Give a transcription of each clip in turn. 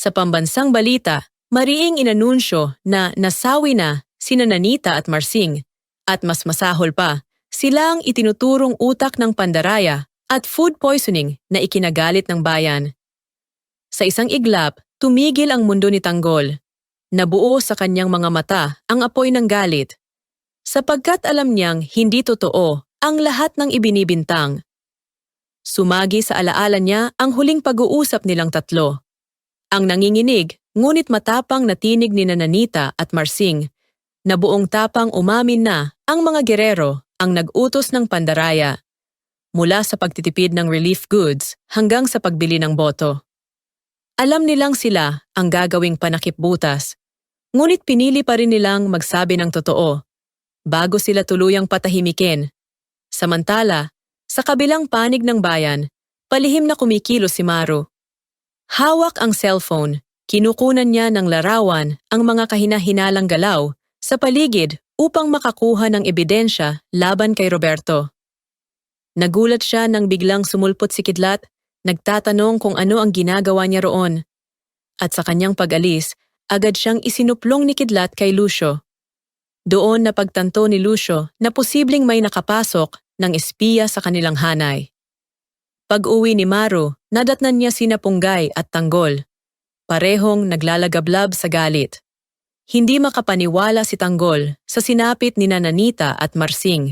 Sa pambansang balita, mariing inanunsyo na nasawi na sina Nanita at Marsing at mas masahol pa, sila ang itinuturong utak ng pandaraya at food poisoning na ikinagalit ng bayan. Sa isang iglap, tumigil ang mundo ni Tanggol. Nabuo sa kanyang mga mata ang apoy ng galit. Sapagkat alam niyang hindi totoo ang lahat ng ibinibintang. Sumagi sa alaala niya ang huling pag-uusap nilang tatlo. Ang nanginginig, ngunit matapang na tinig ni Nanita at Marsing, na buong tapang umamin na ang mga gerero ang nag-utos ng pandaraya, mula sa pagtitipid ng relief goods hanggang sa pagbili ng boto. Alam nilang sila ang gagawing panakipbutas, ngunit pinili pa rin nilang magsabi ng totoo, bago sila tuluyang patahimikin. Samantala, sa kabilang panig ng bayan, palihim na kumikilos si Maru. Hawak ang cellphone, kinukunan niya ng larawan ang mga kahina-hinalang galaw sa paligid upang makakuha ng ebidensya laban kay Roberto. Nagulat siya nang biglang sumulpot si Kidlat, nagtatanong kung ano ang ginagawa niya roon. At sa kanyang pag-alis, agad siyang isinuplong ni Kidlat kay Lucio. Doon napagtanto ni Lucio na posibleng may nakapasok ng espiya sa kanilang hanay. Pag-uwi ni Maru, nadatnan niya sina Punggay at Tanggol. Parehong naglalagablab sa galit. Hindi makapaniwala si Tanggol sa sinapit ni Nanita at Marsing.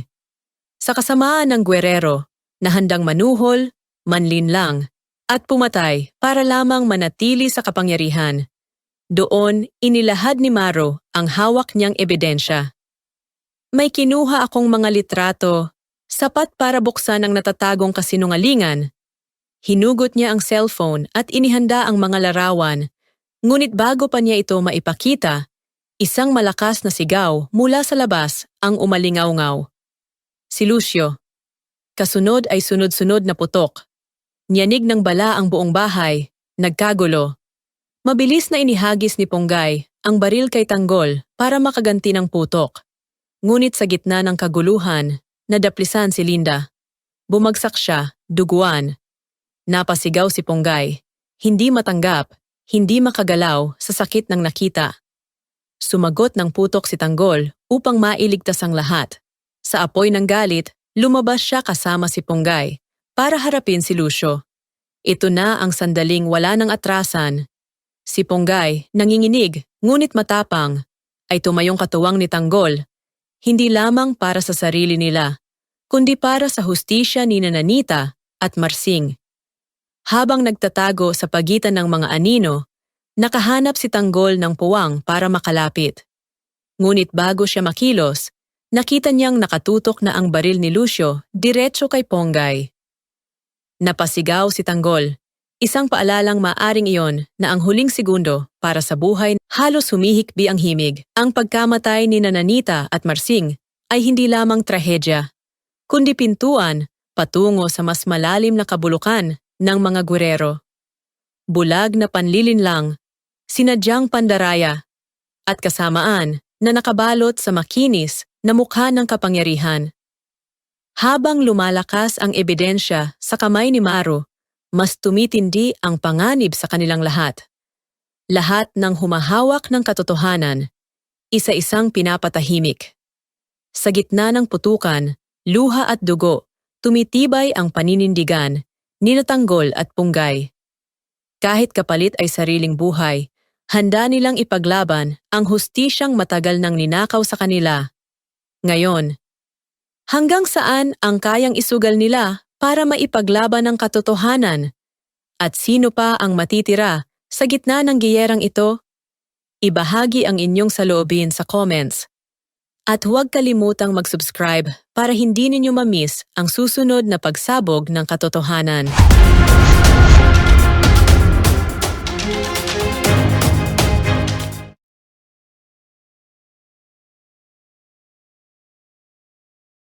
Sa kasamaan ng gwerero, na handang manuhol, manlinlang, at pumatay para lamang manatili sa kapangyarihan. Doon, inilahad ni Maru ang hawak niyang ebidensya. May kinuha akong mga litrato, sapat para buksan ang natatagong kasinungalingan. Hinugot niya ang cellphone at inihanda ang mga larawan, ngunit bago pa niya ito maipakita, isang malakas na sigaw mula sa labas ang umalingaw-ngaw. Si Lucio. Kasunod ay sunod-sunod na putok. Niyanig ng bala ang buong bahay, nagkagulo. Mabilis na inihagis ni Punggay ang baril kay Tanggol para makaganti ng putok. Ngunit sa gitna ng kaguluhan, nadaplisan si Linda. Bumagsak siya, duguan. Napasigaw si Punggay, hindi matanggap, hindi makagalaw sa sakit ng nakita. Sumagot ng putok si Tanggol upang mailigtas ang lahat. Sa apoy ng galit, lumabas siya kasama si Punggay para harapin si Lucio. Ito na ang sandaling wala ng atrasan. Si Punggay, nanginginig, ngunit matapang, ay tumayong katuwang ni Tanggol, hindi lamang para sa sarili nila, kundi para sa hustisya ni Nanita at Marsing. Habang nagtatago sa pagitan ng mga anino, nakahanap si Tanggol ng puwang para makalapit. Ngunit bago siya makilos, nakita niyang nakatutok na ang baril ni Lucio diretso kay Punggay. Napasigaw si Tanggol, isang paalalang maaring iyon na ang huling segundo para sa buhay halos humihikbi ang himig. Ang pagkamatay ni Nanita at Marsing ay hindi lamang trahedya, kundi pintuan patungo sa mas malalim na kabulukan ng mga gwerero. Bulag na panlilinlang, sinadyang pandaraya, at kasamaan na nakabalot sa makinis na mukha ng kapangyarihan. Habang lumalakas ang ebidensya sa kamay ni Maru, mas tumitindi ang panganib sa kanilang lahat. Lahat ng humahawak ng katotohanan, isa-isang pinapatahimik. Sa gitna ng putukan, luha at dugo, tumitibay ang paninindigan ni Tanggol at Punggay. Kahit kapalit ay sariling buhay, handa nilang ipaglaban ang hustisyang matagal nang ninakaw sa kanila. Ngayon, hanggang saan ang kayang isugal nila para maipaglaban ang katotohanan? At sino pa ang matitira sa gitna ng giyerang ito? Ibahagi ang inyong saloobin sa comments. At huwag kalimutang mag-subscribe para hindi ninyo ma-miss ang susunod na pagsabog ng katotohanan.